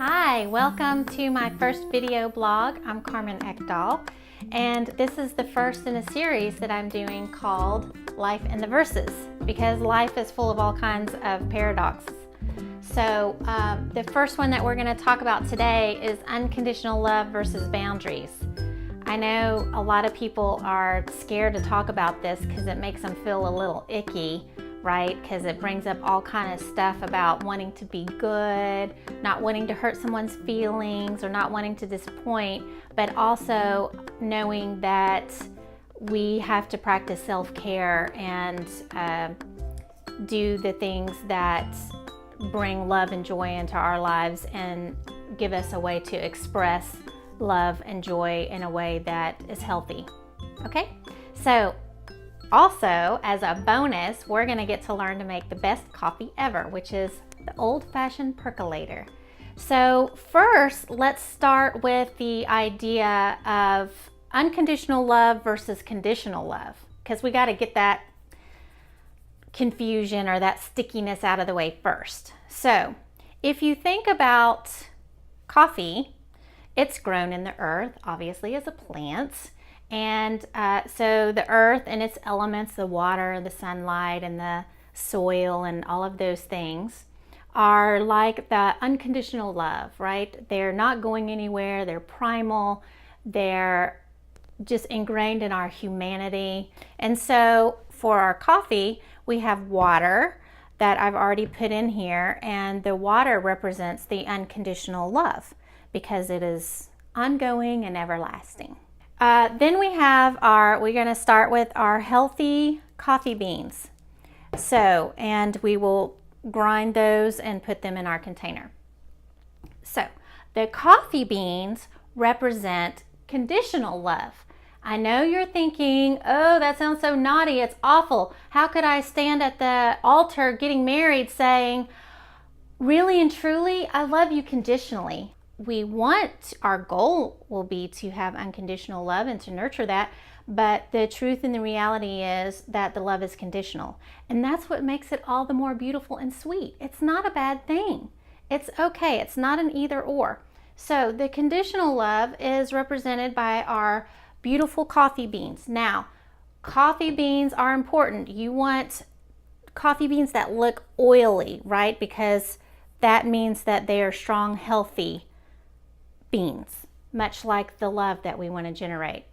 Hi, welcome to my first video blog. I'm Carmen Ekdahl, and this is the first in a series that I'm doing called Life in the Verses, because life is full of all kinds of paradoxes. So the first one that we're going to talk about today is unconditional love versus boundaries. I know a lot of people are scared to talk about this because it makes them feel a little icky, right? Because it brings up all kind of stuff about wanting to be good, not wanting to hurt someone's feelings, or not wanting to disappoint, but also knowing that we have to practice self-care and do the things that bring love and joy into our lives and give us a way to express love and joy in a way that is healthy. Okay? So also, as a bonus, we're going to get to learn to make the best coffee ever, which is the old-fashioned percolator. So first, let's start with the idea of unconditional love versus conditional love, because we got to get that confusion or that stickiness out of the way first. So if you think about coffee, it's grown in the earth, obviously, as a plant. And so the earth and its elements, the water, the sunlight, and the soil, and all of those things are like the unconditional love, right? They're not going anywhere. They're primal. They're just ingrained in our humanity. And so for our coffee, we have water that I've already put in here, and the water represents the unconditional love because it is ongoing and everlasting. Then we're going to start with our healthy coffee beans. So, and we will grind those and put them in our container. So, the coffee beans represent conditional love. I know you're thinking, oh, that sounds so naughty, it's awful. How could I stand at the altar getting married saying, really and truly, I love you conditionally? Our goal will be to have unconditional love and to nurture that, but the truth and the reality is that the love is conditional. And that's what makes it all the more beautiful and sweet. It's not a bad thing. It's okay. It's not an either or. So the conditional love is represented by our beautiful coffee beans. Now, coffee beans are important. You want coffee beans that look oily, right? Because that means that they are strong, healthy beans, much like the love that we want to generate.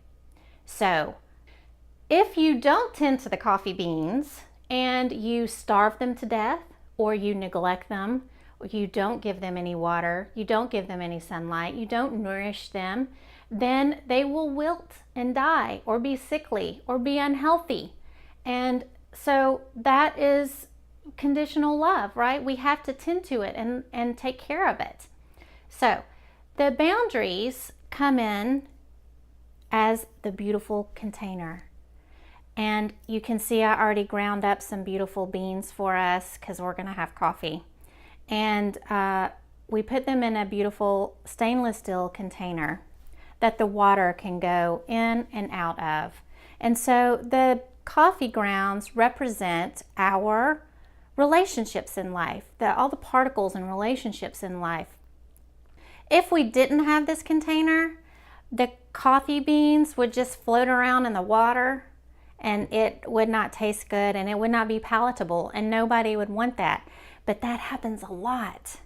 So if you don't tend to the coffee beans and you starve them to death, or you neglect them, or you don't give them any water, you don't give them any sunlight, you don't nourish them, then they will wilt and die, or be sickly, or be unhealthy. And so that is conditional love, right? We have to tend to it and take care of it. So the boundaries come in as the beautiful container. And you can see I already ground up some beautiful beans for us because we're going to have coffee. And we put them in a beautiful stainless steel container that the water can go in and out of. And so the coffee grounds represent our relationships in life, all the particles and relationships in life. If we didn't have this container, the coffee beans would just float around in the water, and it would not taste good, and it would not be palatable, and nobody would want that. But that happens a lot.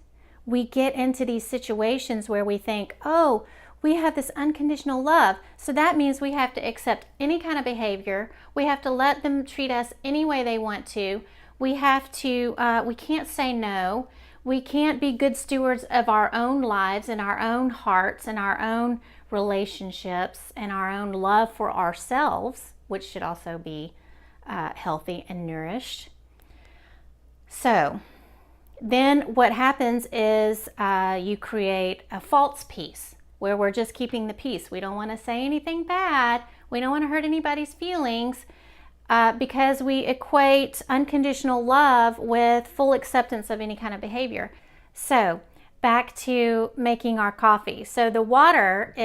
We get into these situations where we think, oh, we have this unconditional love, so that means we have to accept any kind of behavior. We have to let them treat us any way they want to. We can't say no. We can't be good stewards of our own lives and our own hearts and our own relationships and our own love for ourselves, which should also be healthy and nourished. So then what happens is you create a false peace where we're just keeping the peace. We don't want to say anything bad. We don't want to hurt anybody's feelings. Because we equate unconditional love with full acceptance of any kind of behavior. So back to making our coffee. So the water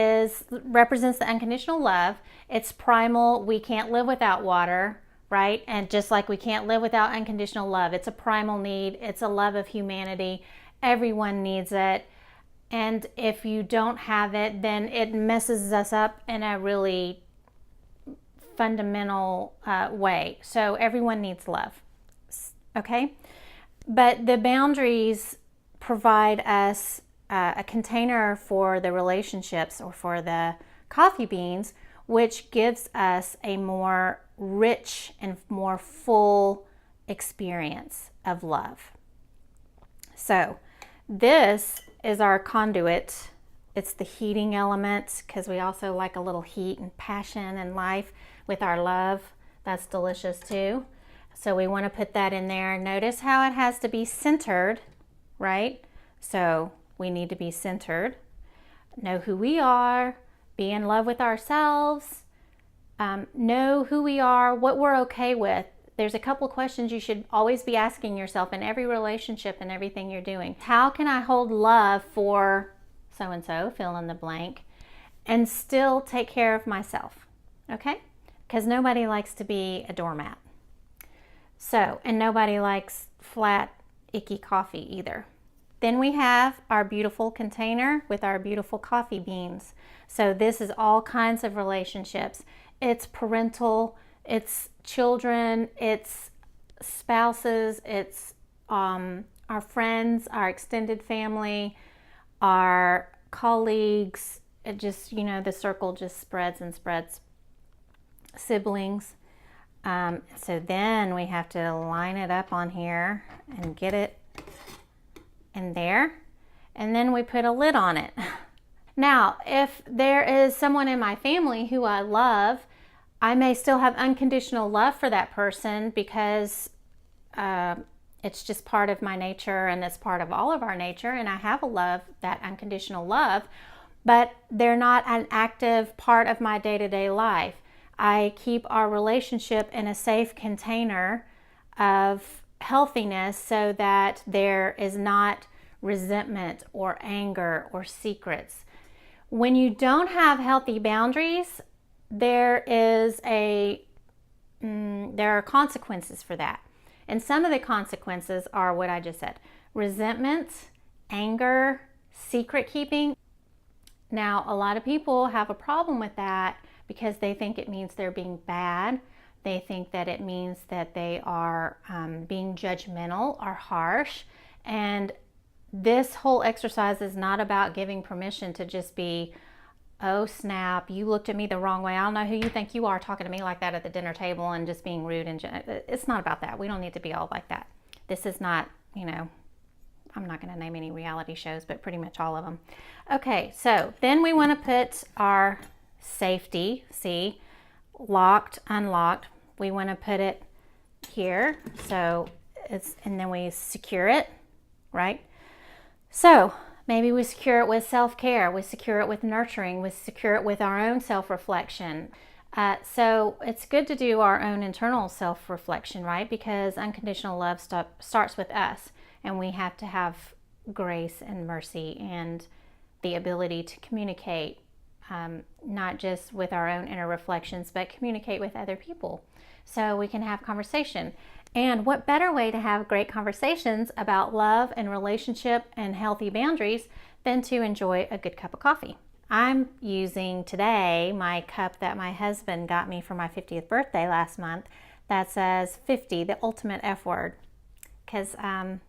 represents the unconditional love. It's primal. We can't live without water, right? And just like we can't live without unconditional love, it's a primal need. It's a love of humanity. Everyone needs it. And if you don't have it, then it messes us up in a really fundamental way. So everyone needs love, okay? But the boundaries provide us a container for the relationships or for the coffee beans, which gives us a more rich and more full experience of love. So this is our conduit. It's the heating element, because we also like a little heat and passion in life with our love. That's delicious too. So we want to put that in there. Notice how it has to be centered, right? So we need to be centered, know who we are, be in love with ourselves, know who we are, what we're okay with. There's a couple questions you should always be asking yourself in every relationship and everything you're doing. How can I hold love for so-and-so, fill in the blank, and still take care of myself, okay? Because nobody likes to be a doormat. So, and nobody likes flat, icky coffee either. Then we have our beautiful container with our beautiful coffee beans. So this is all kinds of relationships. It's parental, it's children, it's spouses, it's our friends, our extended family, our colleagues. It just, the circle just spreads and spreads. Siblings. So then we have to line it up on here and get it in there. And then we put a lid on it. Now, if there is someone in my family who I love, I may still have unconditional love for that person because it's just part of my nature, and it's part of all of our nature, and I have a love, that unconditional love, but they're not an active part of my day-to-day life. I keep our relationship in a safe container of healthiness so that there is not resentment or anger or secrets. When you don't have healthy boundaries, there are consequences for that. And some of the consequences are what I just said: resentment, anger, secret keeping. Now, a lot of people have a problem with that because they think it means they're being bad. They think that it means that they are being judgmental or harsh. And this whole exercise is not about giving permission to just be, oh snap, you looked at me the wrong way. I don't know who you think you are talking to me like that at the dinner table and just being rude. And it's not about that. We don't need to be all like that. This is not, I'm not going to name any reality shows, but pretty much all of them. Okay, so then we want to put our safety, see, locked, unlocked. We want to put it here. So and then we secure it, right? So maybe we secure it with self-care, we secure it with nurturing, we secure it with our own self-reflection. So it's good to do our own internal self-reflection, right? Because unconditional love starts with us, and we have to have grace and mercy and the ability to communicate, not just with our own inner reflections, but communicate with other people so we can have conversation. And what better way to have great conversations about love and relationship and healthy boundaries than to enjoy a good cup of coffee? I'm using today my cup that my husband got me for my 50th birthday last month that says 50, the ultimate F word, because I'm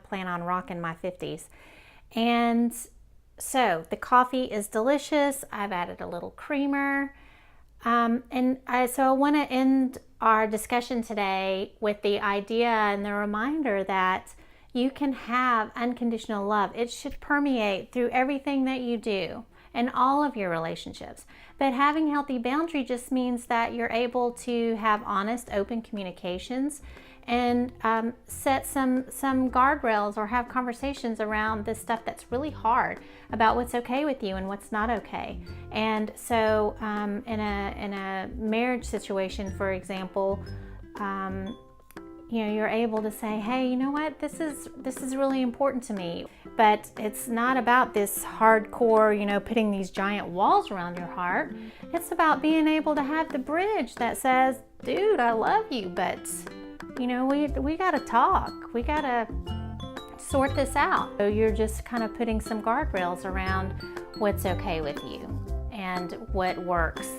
planning on rocking my 50s. And so the coffee is delicious. I've added a little creamer. So I want to end our discussion today with the idea and the reminder that you can have unconditional love. It should permeate through everything that you do in all of your relationships. But having healthy boundary just means that you're able to have honest, open communications and set some guardrails or have conversations around this stuff that's really hard about what's okay with you and what's not okay. And so in a marriage situation, for example, you're able to say, hey, you know what, this is really important to me. But it's not about this hardcore, putting these giant walls around your heart. It's about being able to have the bridge that says, dude, I love you, but we gotta talk. We gotta sort this out. So you're just kind of putting some guardrails around what's okay with you and what works.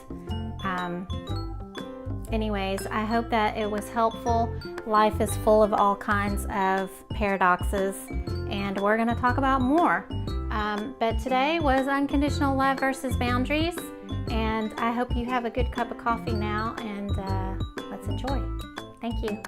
Anyways, I hope that it was helpful. Life is full of all kinds of paradoxes, and we're going to talk about more. But today was unconditional love versus boundaries, and I hope you have a good cup of coffee now, and let's enjoy. Thank you.